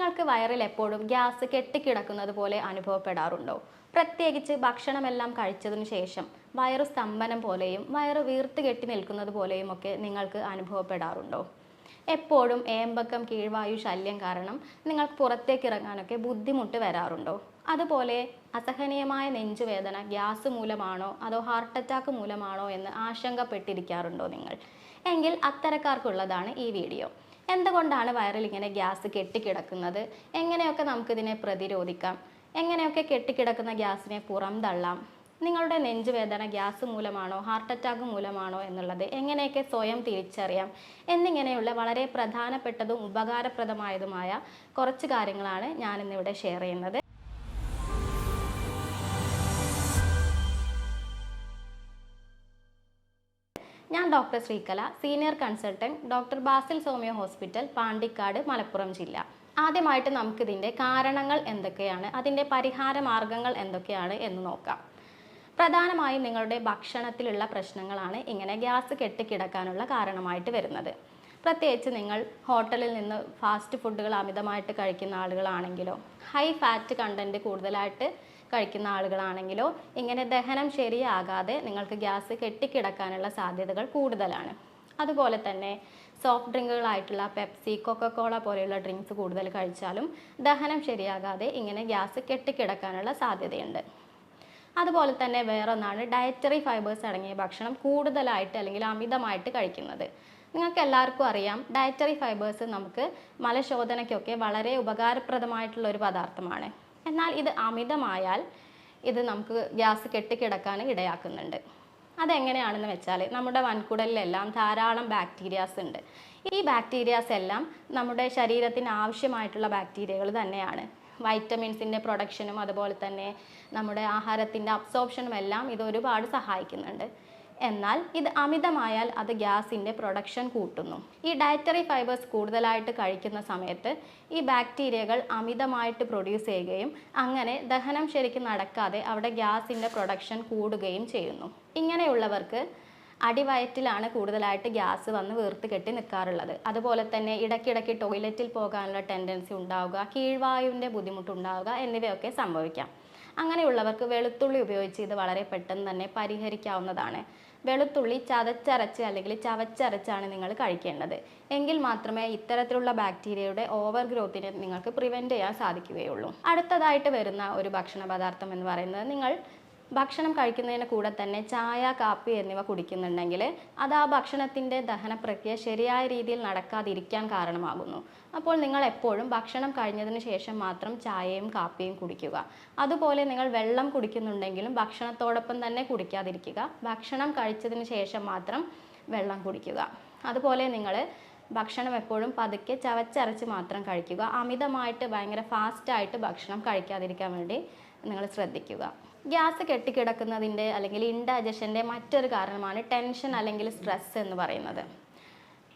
നിങ്ങൾക്ക് വയറിൽ എപ്പോഴും ഗ്യാസ് കെട്ടിക്കിടക്കുന്നത് പോലെ അനുഭവപ്പെടാറുണ്ടോ? പ്രത്യേകിച്ച് ഭക്ഷണമെല്ലാം കഴിച്ചതിനു ശേഷം വയറു സ്തംഭനം പോലെയും വയറ് വീർത്ത് കെട്ടി നിൽക്കുന്നത് പോലെയും ഒക്കെ നിങ്ങൾക്ക് അനുഭവപ്പെടാറുണ്ടോ? എപ്പോഴും ഏമ്പക്കം കീഴ്വായു ശല്യം കാരണം നിങ്ങൾക്ക് പുറത്തേക്ക് ഇറങ്ങാനൊക്കെ ബുദ്ധിമുട്ട് വരാറുണ്ടോ? അതുപോലെ അസഹനീയമായ നെഞ്ചുവേദന ഗ്യാസ് മൂലമാണോ അതോ ഹാർട്ട് അറ്റാക്ക് മൂലമാണോ എന്ന് ആശങ്കപ്പെട്ടിരിക്കാറുണ്ടോ നിങ്ങൾ? എങ്കിൽ അത്തരക്കാർക്കുള്ളതാണ് ഈ വീഡിയോ. എന്തുകൊണ്ടാണ് വയറിൽ ഇങ്ങനെ ഗ്യാസ് കെട്ടിക്കിടക്കുന്നത്? എങ്ങനെയൊക്കെ നമുക്കിതിനെ പ്രതിരോധിക്കാം? എങ്ങനെയൊക്കെ കെട്ടിക്കിടക്കുന്ന ഗ്യാസിനെ പുറംതള്ളാം? നിങ്ങളുടെ നെഞ്ചുവേദന ഗ്യാസ് മൂലമാണോ ഹാർട്ട് അറ്റാക്ക് മൂലമാണോ എന്നുള്ളത് എങ്ങനെയൊക്കെ സ്വയം തിരിച്ചറിയാം എന്നിങ്ങനെയുള്ള വളരെ പ്രധാനപ്പെട്ടതും ഉപകാരപ്രദമായതുമായ കുറച്ച് കാര്യങ്ങളാണ് ഞാനിന്നിവിടെ ഷെയർ ചെയ്യുന്നത്. ഞാൻ doctor Sreekala, senior consultant, doctor Basil സോമിയോ ഹോസ്പിറ്റൽ, പാണ്ടിക്കാട്, മലപ്പുറം ജില്ല. ആദ്യമായിട്ട് നമുക്കിതിൻ്റെ കാരണങ്ങൾ എന്തൊക്കെയാണ്, അതിൻ്റെ പരിഹാര മാർഗങ്ങൾ എന്തൊക്കെയാണ് എന്ന് നോക്കാം. പ്രധാനമായും നിങ്ങളുടെ ഭക്ഷണത്തിലുള്ള പ്രശ്നങ്ങളാണ് ഇങ്ങനെ ഗ്യാസ് കെട്ടിക്കിടക്കാനുള്ള കാരണമായിട്ട് വരുന്നത്. പ്രത്യേകിച്ച് നിങ്ങൾ ഹോട്ടലിൽ നിന്ന് ഫാസ്റ്റ് ഫുഡുകൾ അമിതമായിട്ട് കഴിക്കുന്ന ആളുകളാണെങ്കിലോ, ഹൈ ഫാറ്റ് കണ്ടൻറ്റ് കൂടുതലായിട്ട് കഴിക്കുന്ന ആളുകളാണെങ്കിലോ ഇങ്ങനെ ദഹനം ശരിയാകാതെ നിങ്ങൾക്ക് ഗ്യാസ് കെട്ടിക്കിടക്കാനുള്ള സാധ്യതകൾ കൂടുതലാണ്. അതുപോലെ തന്നെ സോഫ്റ്റ് ഡ്രിങ്കുകളായിട്ടുള്ള പെപ്സി, കൊക്കക്കോള പോലെയുള്ള ഡ്രിങ്ക്സ് കൂടുതൽ കഴിച്ചാലും ദഹനം ശരിയാകാതെ ഇങ്ങനെ ഗ്യാസ് കെട്ടിക്കിടക്കാനുള്ള സാധ്യതയുണ്ട്. അതുപോലെ തന്നെ വേറൊന്നാണ് ഡയറ്ററി ഫൈബേഴ്സ് അടങ്ങിയ ഭക്ഷണം കൂടുതലായിട്ട് അല്ലെങ്കിൽ അമിതമായിട്ട് കഴിക്കുന്നത്. നിങ്ങൾക്ക് എല്ലാവർക്കും അറിയാം, ഡയറ്ററി ഫൈബേഴ്സ് നമുക്ക് മലശോധനയ്ക്കൊക്കെ വളരെ ഉപകാരപ്രദമായിട്ടുള്ള ഒരു പദാർത്ഥമാണ്. എന്നാൽ ഇത് അമിതമായാൽ ഇത് നമുക്ക് ഗ്യാസ് കെട്ടിക്കിടക്കാൻ ഇടയാക്കുന്നുണ്ട്. അതെങ്ങനെയാണെന്ന് വെച്ചാൽ, നമ്മുടെ വൻകുടലിലെല്ലാം ധാരാളം ബാക്ടീരിയാസ് ഉണ്ട്. ഈ ബാക്ടീരിയാസ് എല്ലാം നമ്മുടെ ശരീരത്തിന് ആവശ്യമായിട്ടുള്ള ബാക്ടീരിയകൾ തന്നെയാണ്. വൈറ്റമിൻസിൻ്റെ പ്രൊഡക്ഷനും അതുപോലെ തന്നെ നമ്മുടെ ആഹാരത്തിൻ്റെ അബ്സോർപ്ഷനും എല്ലാം ഇത് ഒരുപാട് സഹായിക്കുന്നുണ്ട്. എന്നാൽ ഇത് അമിതമായാൽ അത് ഗ്യാസിൻ്റെ പ്രൊഡക്ഷൻ കൂട്ടുന്നു. ഈ ഡയറ്ററി ഫൈബേഴ്സ് കൂടുതലായിട്ട് കഴിക്കുന്ന സമയത്ത് ഈ ബാക്ടീരിയകൾ അമിതമായിട്ട് പ്രൊഡ്യൂസ് ചെയ്യുകയും അങ്ങനെ ദഹനം ശരിക്കും നടക്കാതെ അവിടെ ഗ്യാസിൻ്റെ പ്രൊഡക്ഷൻ കൂടുകയും ചെയ്യുന്നു. ഇങ്ങനെയുള്ളവർക്ക് അടിവയറ്റിലാണ് കൂടുതലായിട്ട് ഗ്യാസ് വന്ന് വീർത്ത് കെട്ടി നിൽക്കാറുള്ളത്. അതുപോലെ തന്നെ ഇടയ്ക്കിടയ്ക്ക് ടോയ്ലറ്റിൽ പോകാനുള്ള ടെൻഡൻസി ഉണ്ടാവുക, കീഴ്വായുവിൻ്റെ ബുദ്ധിമുട്ടുണ്ടാവുക എന്നിവയൊക്കെ സംഭവിക്കാം. അങ്ങനെയുള്ളവർക്ക് വെളുത്തുള്ളി ഉപയോഗിച്ച് ഇത് വളരെ പെട്ടെന്ന് തന്നെ പരിഹരിക്കാവുന്നതാണ്. വെളുത്തുള്ളി ചതച്ചരച്ച് അല്ലെങ്കിൽ ചവച്ചരച്ചാണ് നിങ്ങൾ കഴിക്കേണ്ടത്. എങ്കിൽ മാത്രമേ ഇത്തരത്തിലുള്ള ബാക്ടീരിയയുടെ ഓവർ ഗ്രോത്തിനെ നിങ്ങൾക്ക് പ്രിവെൻറ്റ് ചെയ്യാൻ സാധിക്കുകയുള്ളൂ. അടുത്തതായിട്ട് വരുന്ന ഒരു ഭക്ഷണ പദാർത്ഥം എന്ന് പറയുന്നത്, നിങ്ങൾ ഭക്ഷണം കഴിക്കുന്നതിന് കൂടെ തന്നെ ചായ, കാപ്പി എന്നിവ കുടിക്കുന്നുണ്ടെങ്കിൽ അത് ആ ഭക്ഷണത്തിൻ്റെ ദഹന പ്രക്രിയ ശരിയായ രീതിയിൽ നടക്കാതിരിക്കാൻ കാരണമാകുന്നു. അപ്പോൾ നിങ്ങൾ എപ്പോഴും ഭക്ഷണം കഴിഞ്ഞതിന് ശേഷം മാത്രം ചായയും കാപ്പിയും കുടിക്കുക. അതുപോലെ നിങ്ങൾ വെള്ളം കുടിക്കുന്നുണ്ടെങ്കിലും ഭക്ഷണത്തോടൊപ്പം തന്നെ കുടിക്കാതിരിക്കുക. ഭക്ഷണം കഴിച്ചതിന് ശേഷം മാത്രം വെള്ളം കുടിക്കുക. അതുപോലെ നിങ്ങൾ ഭക്ഷണം എപ്പോഴും പതുക്കെ ചവച്ചരച്ച് മാത്രം കഴിക്കുക. അമിതമായിട്ട് ഭയങ്കര ഫാസ്റ്റായിട്ട് ഭക്ഷണം കഴിക്കാതിരിക്കാൻ വേണ്ടി നിങ്ങൾ ശ്രദ്ധിക്കുക. ഗ്യാസ് കെട്ടിക്കിടക്കുന്നതിൻ്റെ അല്ലെങ്കിൽ ഇൻഡൈജഷൻ്റെ മറ്റൊരു കാരണമാണ് ടെൻഷൻ അല്ലെങ്കിൽ സ്ട്രെസ് എന്ന് പറയുന്നത്.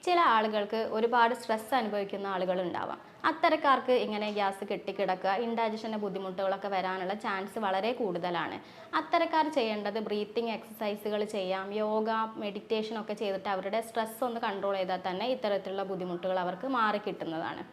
ചില ആളുകൾക്ക് ഒരുപാട് സ്ട്രെസ് അനുഭവിക്കുന്ന ആളുകളുണ്ടാവാം. അത്തരക്കാർക്ക് ഇങ്ങനെ ഗ്യാസ് കെട്ടിക്കിടക്കുക, ഇൻഡൈജഷൻ്റെ ബുദ്ധിമുട്ടുകളൊക്കെ വരാനുള്ള ചാൻസ് വളരെ കൂടുതലാണ്. അത്തരക്കാർ ചെയ്യേണ്ടത് ബ്രീത്തിങ് എക്സസൈസുകൾ ചെയ്യാം, യോഗ, മെഡിറ്റേഷൻ ഒക്കെ ചെയ്തിട്ട് അവരുടെ സ്ട്രെസ് ഒന്ന് കൺട്രോൾ ചെയ്താൽ തന്നെ ഇത്തരത്തിലുള്ള ബുദ്ധിമുട്ടുകൾ അവർക്ക് മാറിക്കിട്ടുന്നതാണ്.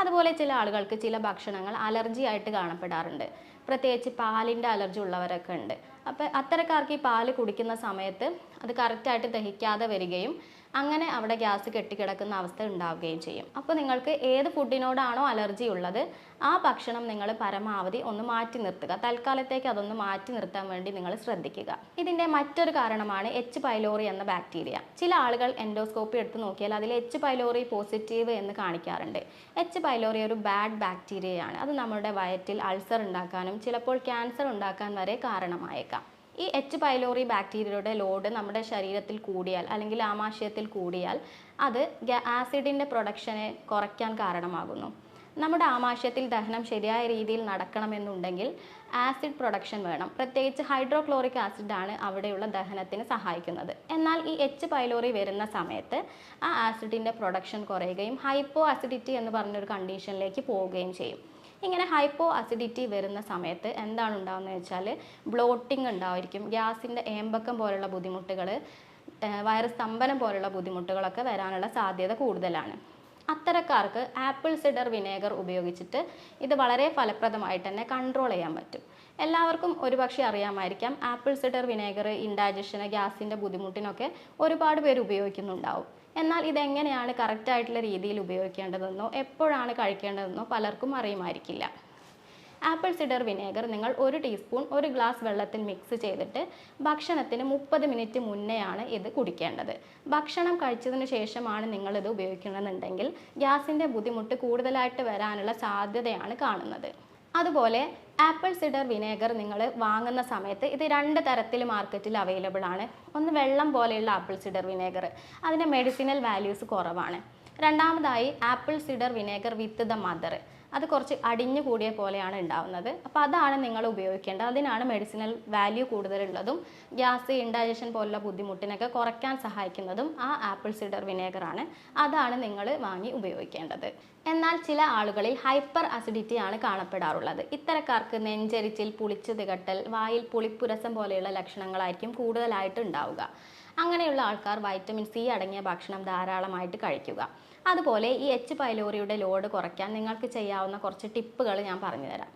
അതുപോലെ ചില ആളുകൾക്ക് ചില ഭക്ഷണങ്ങൾ അലർജി ആയിട്ട് കാണപ്പെടാറുണ്ട്. പ്രത്യേകിച്ച് പാലിൻ്റെ അലർജി ഉള്ളവരൊക്കെ ഉണ്ട്. അപ്പോൾ അത്തരക്കാർക്ക് ഈ പാല് കുടിക്കുന്ന സമയത്ത് അത് കറക്റ്റായിട്ട് ദഹിക്കാതെ വരികയും അങ്ങനെ അവിടെ ഗ്യാസ് കെട്ടിക്കിടക്കുന്ന അവസ്ഥ ഉണ്ടാവുകയും ചെയ്യും. അപ്പോൾ നിങ്ങൾക്ക് ഏത് ഫുഡിനോടാണോ അലർജി ഉള്ളത് ആ ഭക്ഷണം നിങ്ങൾ പരമാവധി ഒന്ന് മാറ്റി നിർത്തുക. തൽക്കാലത്തേക്ക് അതൊന്ന് മാറ്റി നിർത്താൻ വേണ്ടി നിങ്ങൾ ശ്രദ്ധിക്കുക. ഇതിൻ്റെ മറ്റൊരു കാരണമാണ് എച്ച് പൈലോറി എന്ന ബാക്ടീരിയ. ചില ആളുകൾ എൻഡോസ്കോപ്പി എടുത്ത് നോക്കിയാൽ അതിൽ എച്ച് പൈലോറി പോസിറ്റീവ് എന്ന് കാണിക്കാറുണ്ട്. എച്ച് പൈലോറി ഒരു ബാഡ് ബാക്ടീരിയയാണ്. അത് നമ്മുടെ വയറ്റിൽ അൾസർ ഉണ്ടാക്കാനും ചിലപ്പോൾ ക്യാൻസർ ഉണ്ടാക്കാൻ വരെ കാരണമായേക്കാം. ഈ എച്ച് പൈലോറി ബാക്ടീരിയയുടെ ലോഡ് നമ്മുടെ ശരീരത്തിൽ കൂടിയാൽ അല്ലെങ്കിൽ ആമാശയത്തിൽ കൂടിയാൽ അത് ആസിഡിൻ്റെ പ്രൊഡക്ഷനെ കുറയ്ക്കാൻ കാരണമാകുന്നു. നമ്മുടെ ആമാശയത്തിൽ ദഹനം ശരിയായ രീതിയിൽ നടക്കണമെന്നുണ്ടെങ്കിൽ ആസിഡ് പ്രൊഡക്ഷൻ വേണം. പ്രത്യേകിച്ച് ഹൈഡ്രോക്ലോറിക് ആസിഡാണ് അവിടെയുള്ള ദഹനത്തിന് സഹായിക്കുന്നത്. എന്നാൽ ഈ എച്ച് പൈലോറി വരുന്ന സമയത്ത് ആ ആസിഡിൻ്റെ പ്രൊഡക്ഷൻ കുറയുകയും ഹൈപ്പോ അസിഡിറ്റി എന്ന് പറഞ്ഞൊരു കണ്ടീഷനിലേക്ക് പോവുകയും ചെയ്യും. ഇങ്ങനെ ഹൈപ്പോ അസിഡിറ്റി വരുന്ന സമയത്ത് എന്താണ് ഉണ്ടാകുന്നത് വെച്ചാൽ ബ്ലോട്ടിംഗ് ഉണ്ടായിരിക്കും, ഗ്യാസിൻ്റെ ഏമ്പക്കം പോലുള്ള ബുദ്ധിമുട്ടുകൾ, വയറ് സ്തംഭനം പോലുള്ള ബുദ്ധിമുട്ടുകളൊക്കെ വരാനുള്ള സാധ്യത കൂടുതലാണ്. അത്തരക്കാർക്ക് ആപ്പിൾ സിഡർ വിനേഗർ ഉപയോഗിച്ചിട്ട് ഇത് വളരെ ഫലപ്രദമായിട്ട് തന്നെ കൺട്രോൾ ചെയ്യാൻ പറ്റും. എല്ലാവർക്കും ഒരുപക്ഷെ അറിയാമായിരിക്കാം, ആപ്പിൾ സിഡർ വിനേഗർ ഇൻഡൈജഷന്, ഗ്യാസിൻ്റെ ബുദ്ധിമുട്ടിനൊക്കെ ഒരുപാട് പേര് ഉപയോഗിക്കുന്നുണ്ടാവും. എന്നാൽ ഇതെങ്ങനെയാണ് കറക്റ്റായിട്ടുള്ള രീതിയിൽ ഉപയോഗിക്കേണ്ടതെന്നോ എപ്പോഴാണ് കഴിക്കേണ്ടതെന്നോ പലർക്കും അറിയുമായിരിക്കില്ല. ആപ്പിൾ സിഡർ വിനേഗർ നിങ്ങൾ 1 ടീസ്പൂൺ 1 ഗ്ലാസ് വെള്ളത്തിൽ മിക്സ് ചെയ്തിട്ട് ഭക്ഷണത്തിന് 30 മിനിറ്റ് മുന്നെയാണ് ഇത് കുടിക്കേണ്ടത്. ഭക്ഷണം കഴിച്ചതിന് ശേഷമാണ് നിങ്ങളിത് ഉപയോഗിക്കണമെന്നുണ്ടെങ്കിൽ ഗ്യാസിൻ്റെ ബുദ്ധിമുട്ട് കൂടുതലായിട്ട് വരാനുള്ള സാധ്യതയാണ് കാണുന്നത്. അതുപോലെ ആപ്പിൾ സിഡർ വിനേഗർ നിങ്ങൾ വാങ്ങുന്ന സമയത്ത് ഇത് 2 തരത്തിൽ മാർക്കറ്റിൽ അവൈലബിൾ ആണ്. ഒന്ന് വെള്ളം പോലെയുള്ള ആപ്പിൾ സിഡർ വിനേഗർ, അതിൻ്റെ മെഡിസിനൽ വാല്യൂസ് കുറവാണ്. രണ്ടാമതായി apple cider vinegar with the mother, അത് കുറച്ച് അടിഞ്ഞു കൂടിയ പോലെയാണ് ഉണ്ടാവുന്നത്. അപ്പോൾ അതാണ് നിങ്ങൾ ഉപയോഗിക്കേണ്ടത്. അതിനാണ് മെഡിസിനൽ വാല്യൂ കൂടുതലുള്ളതും ഗ്യാസ്, ഇൻഡൈജഷൻ പോലുള്ള ബുദ്ധിമുട്ടിനൊക്കെ കുറയ്ക്കാൻ സഹായിക്കുന്നതും ആ ആപ്പിൾ സിഡർ വിനേഗറാണ്. അതാണ് നിങ്ങൾ വാങ്ങി ഉപയോഗിക്കേണ്ടത്. എന്നാൽ ചില ആളുകളിൽ ഹൈപ്പർ അസിഡിറ്റി ആണ് കാണപ്പെടാറുള്ളത്. ഇത്തരക്കാർക്ക് നെഞ്ചരിച്ചിൽ, പുളിച്ചു തികട്ടൽ, വായിൽ പുളിപ്പുരസം പോലെയുള്ള ലക്ഷണങ്ങളായിരിക്കും കൂടുതലായിട്ട് ഉണ്ടാവുക. അങ്ങനെയുള്ള ആൾക്കാർ വൈറ്റമിൻ സി അടങ്ങിയ ഭക്ഷണം ധാരാളമായിട്ട് കഴിക്കുക. അതുപോലെ ഈ എച്ച് പൈലോറിയുടെ ലോഡ് കുറയ്ക്കാൻ നിങ്ങൾക്ക് ചെയ്യാവുന്ന കുറച്ച് ടിപ്പുകൾ ഞാൻ പറഞ്ഞുതരാം.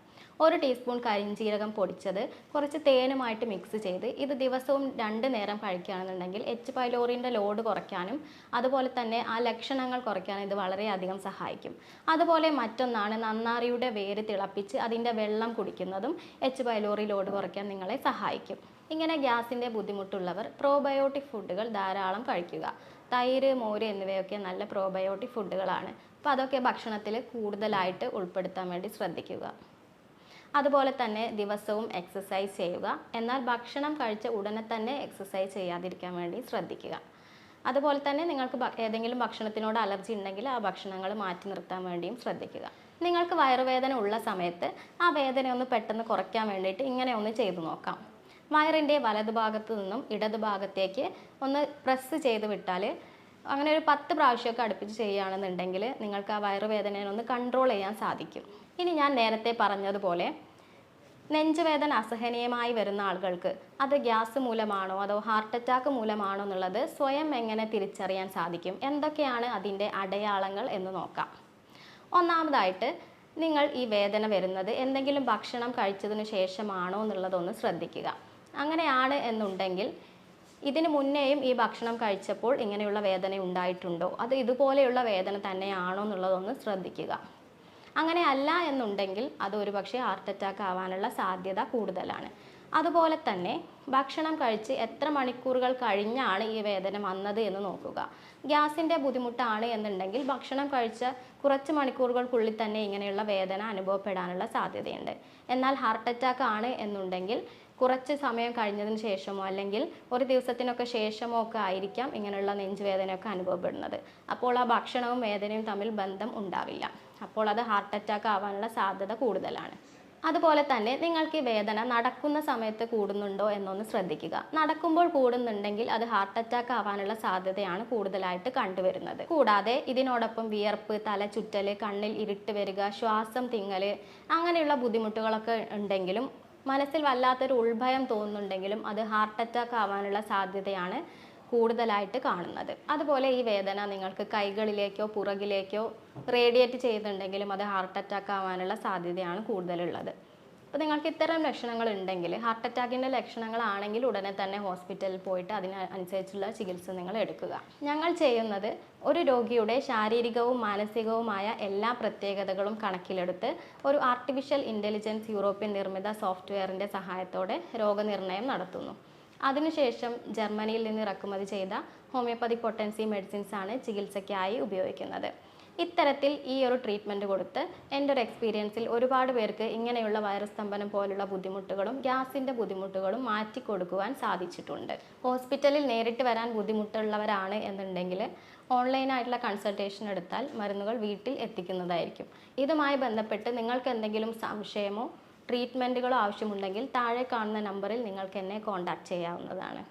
1 ടീസ്പൂൺ കരിഞ്ജീരകം പൊടിച്ചത് കുറച്ച് തേനുമായിട്ട് മിക്സ് ചെയ്ത് ഇത് ദിവസവും 2 നേരം കഴിക്കുകയാണെന്നുണ്ടെങ്കിൽ എച്ച് പൈലോറിൻ്റെ ലോഡ് കുറയ്ക്കാനും അതുപോലെ തന്നെ ആ ലക്ഷണങ്ങൾ കുറയ്ക്കാനും ഇത് വളരെയധികം സഹായിക്കും. അതുപോലെ മറ്റൊന്നാണ് നന്നാറിയുടെ വേര് തിളപ്പിച്ച് അതിൻ്റെ വെള്ളം കുടിക്കുന്നതും എച്ച് പൈലോറി ലോഡ് കുറയ്ക്കാൻ നിങ്ങളെ സഹായിക്കും. ഇങ്ങനെ ഗ്യാസിൻ്റെ ബുദ്ധിമുട്ടുള്ളവർ പ്രോബയോട്ടിക് ഫുഡുകൾ ധാരാളം കഴിക്കുക. തൈര്, മോര് എന്നിവയൊക്കെ നല്ല പ്രോബയോട്ടിക് ഫുഡുകളാണ്. അപ്പോൾ അതൊക്കെ ഭക്ഷണത്തിൽ കൂടുതലായിട്ട് ഉൾപ്പെടുത്താൻ വേണ്ടി ശ്രദ്ധിക്കുക. അതുപോലെ തന്നെ ദിവസവും എക്സസൈസ് ചെയ്യുക. എന്നാൽ ഭക്ഷണം കഴിച്ച ഉടനെ തന്നെ എക്സസൈസ് ചെയ്യാതിരിക്കാൻ വേണ്ടി ശ്രദ്ധിക്കുക. അതുപോലെ തന്നെ നിങ്ങൾക്ക് ഏതെങ്കിലും ഭക്ഷണത്തിനോട് അലർജി ഉണ്ടെങ്കിൽ ആ ഭക്ഷണങ്ങൾ മാറ്റി നിർത്താൻ വേണ്ടിയും ശ്രദ്ധിക്കുക. നിങ്ങൾക്ക് വയറുവേദന ഉള്ള സമയത്ത് ആ വേദന ഒന്ന് പെട്ടെന്ന് കുറയ്ക്കാൻ വേണ്ടിയിട്ട് ഇങ്ങനെ ഒന്ന് ചെയ്തു നോക്കാം. വയറിൻ്റെ വലതുഭാഗത്ത് നിന്നും ഇടതുഭാഗത്തേക്ക് ഒന്ന് പ്രസ് ചെയ്ത് വിട്ടാൽ, അങ്ങനെ ഒരു 10 പ്രാവശ്യമൊക്കെ അടുപ്പിച്ച് ചെയ്യുകയാണെന്നുണ്ടെങ്കിൽ നിങ്ങൾക്ക് ആ വയറുവേദനയെ ഒന്ന് കൺട്രോൾ ചെയ്യാൻ സാധിക്കും. ഇനി ഞാൻ നേരത്തെ പറഞ്ഞതുപോലെ നെഞ്ചുവേദന അസഹനീയമായി വരുന്ന ആളുകൾക്ക് അത് ഗ്യാസ് മൂലമാണോ അതോ ഹാർട്ട് അറ്റാക്ക് മൂലമാണോ എന്നുള്ളത് സ്വയം എങ്ങനെ തിരിച്ചറിയാൻ സാധിക്കും, എന്തൊക്കെയാണ് അതിൻ്റെ അടയാളങ്ങൾ എന്ന് നോക്കാം. ഒന്നാമതായിട്ട് നിങ്ങൾ ഈ വേദന വരുന്നത് എന്തെങ്കിലും ഭക്ഷണം കഴിച്ചതിന് ശേഷമാണോ എന്നുള്ളതൊന്ന് ശ്രദ്ധിക്കുക. അങ്ങനെയാണ് എന്നുണ്ടെങ്കിൽ ഇതിന് മുന്നേയും ഈ ഭക്ഷണം കഴിച്ചപ്പോൾ ഇങ്ങനെയുള്ള വേദന ഉണ്ടായിട്ടുണ്ടോ, അത് ഇതുപോലെയുള്ള വേദന തന്നെയാണോ എന്നുള്ളതൊന്ന് ശ്രദ്ധിക്കുക. അങ്ങനെ അല്ല എന്നുണ്ടെങ്കിൽ അത് ഒരുപക്ഷെ ഹാർട്ട് അറ്റാക്ക് ആവാനുള്ള സാധ്യത കൂടുതലാണ്. അതുപോലെ തന്നെ ഭക്ഷണം കഴിച്ച് എത്ര മണിക്കൂറുകൾ കഴിഞ്ഞാണ് ഈ വേദന വന്നത് എന്ന് നോക്കുക. ഗ്യാസിൻ്റെ ബുദ്ധിമുട്ടാണ് എന്നുണ്ടെങ്കിൽ ഭക്ഷണം കഴിച്ച കുറച്ച് മണിക്കൂറുകൾക്കുള്ളിൽ തന്നെ ഇങ്ങനെയുള്ള വേദന അനുഭവപ്പെടാനുള്ള സാധ്യതയുണ്ട്. എന്നാൽ ഹാർട്ട് അറ്റാക്ക് ആണ് എന്നുണ്ടെങ്കിൽ കുറച്ച് സമയം കഴിഞ്ഞതിന് ശേഷമോ അല്ലെങ്കിൽ ഒരു ദിവസത്തിനൊക്കെ ശേഷമോ ഒക്കെ ആയിരിക്കാം ഇങ്ങനെയുള്ള നെഞ്ചുവേദനയൊക്കെ അനുഭവപ്പെടുന്നത്. അപ്പോൾ ആ ഭക്ഷണവും വേദനയും തമ്മിൽ ബന്ധം ഉണ്ടാവില്ല. അപ്പോൾ അത് ഹാർട്ട് അറ്റാക്ക് ആവാനുള്ള സാധ്യത കൂടുതലാണ്. അതുപോലെ തന്നെ നിങ്ങൾക്ക് ഈ വേദന നടക്കുന്ന സമയത്ത് കൂടുന്നുണ്ടോ എന്നൊന്ന് ശ്രദ്ധിക്കുക. നടക്കുമ്പോൾ കൂടുന്നുണ്ടെങ്കിൽ അത് ഹാർട്ട് അറ്റാക്ക് ആവാനുള്ള സാധ്യതയാണ് കൂടുതലായിട്ട് കണ്ടുവരുന്നത്. കൂടാതെ ഇതിനോടൊപ്പം വിയർപ്പ്, തലചുറ്റൽ, കണ്ണിൽ ഇരുട്ട് വരിക, ശ്വാസം തിങ്ങൽ അങ്ങനെയുള്ള ബുദ്ധിമുട്ടുകളൊക്കെ ഉണ്ടെങ്കിലും മനസ്സിൽ വല്ലാത്തൊരു ഉൾഭയം തോന്നുന്നുണ്ടെങ്കിലും അത് ഹാർട്ട് അറ്റാക്ക് ആവാനുള്ള സാധ്യതയാണ് കൂടുതലായിട്ട് കാണുന്നത്. അതുപോലെ ഈ വേദന നിങ്ങൾക്ക് കൈകളിലേക്കോ പുറകിലേക്കോ റേഡിയേറ്റ് ചെയ്യുന്നുണ്ടെങ്കിലും അത് ഹാർട്ട് അറ്റാക്ക് ആവാനുള്ള സാധ്യതയാണ് കൂടുതലുള്ളത്. അപ്പോൾ നിങ്ങൾക്ക് ഇത്തരം ലക്ഷണങ്ങൾ ഉണ്ടെങ്കിൽ, ഹാർട്ട് അറ്റാക്കിൻ്റെ ലക്ഷണങ്ങളാണെങ്കിൽ ഉടനെ തന്നെ ഹോസ്പിറ്റലിൽ പോയിട്ട് അതിനനുസരിച്ചുള്ള ചികിത്സ നിങ്ങൾ എടുക്കുക. ഞങ്ങൾ ചെയ്യുന്നത് ഒരു രോഗിയുടെ ശാരീരികവും മാനസികവുമായ എല്ലാ പ്രത്യേകതകളും കണക്കിലെടുത്ത് ഒരു ആർട്ടിഫിഷ്യൽ ഇൻ്റലിജൻസ് യൂറോപ്യൻ നിർമ്മിത സോഫ്റ്റ്വെയറിൻ്റെ സഹായത്തോടെ രോഗനിർണയം നടത്തുന്നു. അതിനുശേഷം ജർമ്മനിയിൽ നിന്ന് ഇറക്കുമതി ചെയ്ത ഹോമിയോപ്പതി പൊട്ടൻസി മെഡിസിൻസ് ആണ് ചികിത്സയ്ക്കായി ഉപയോഗിക്കുന്നത്. ഇത്തരത്തിൽ ഈ ഒരു ട്രീറ്റ്മെൻറ്റ് കൊടുത്ത് എൻ്റെ ഒരു എക്സ്പീരിയൻസിൽ ഒരുപാട് പേർക്ക് ഇങ്ങനെയുള്ള വയറുസ്തംഭനം പോലുള്ള ബുദ്ധിമുട്ടുകളും ഗ്യാസിൻ്റെ ബുദ്ധിമുട്ടുകളും മാറ്റിക്കൊടുക്കുവാൻ സാധിച്ചിട്ടുണ്ട്. ഹോസ്പിറ്റലിൽ നേരിട്ട് വരാൻ ബുദ്ധിമുട്ടുള്ളവരാണ് എന്നുണ്ടെങ്കിൽ ഓൺലൈനായിട്ടുള്ള കൺസൾട്ടേഷൻ എടുത്താൽ മരുന്നുകൾ വീട്ടിൽ എത്തിക്കുന്നതായിരിക്കും. ഇതുമായി ബന്ധപ്പെട്ട് നിങ്ങൾക്ക് എന്തെങ്കിലും സംശയമോ ട്രീറ്റ്മെൻറ്റുകളോ ആവശ്യമുണ്ടെങ്കിൽ താഴെ കാണുന്ന നമ്പറിൽ നിങ്ങൾക്ക് എന്നെ കോൺടാക്റ്റ് ചെയ്യാവുന്നതാണ്.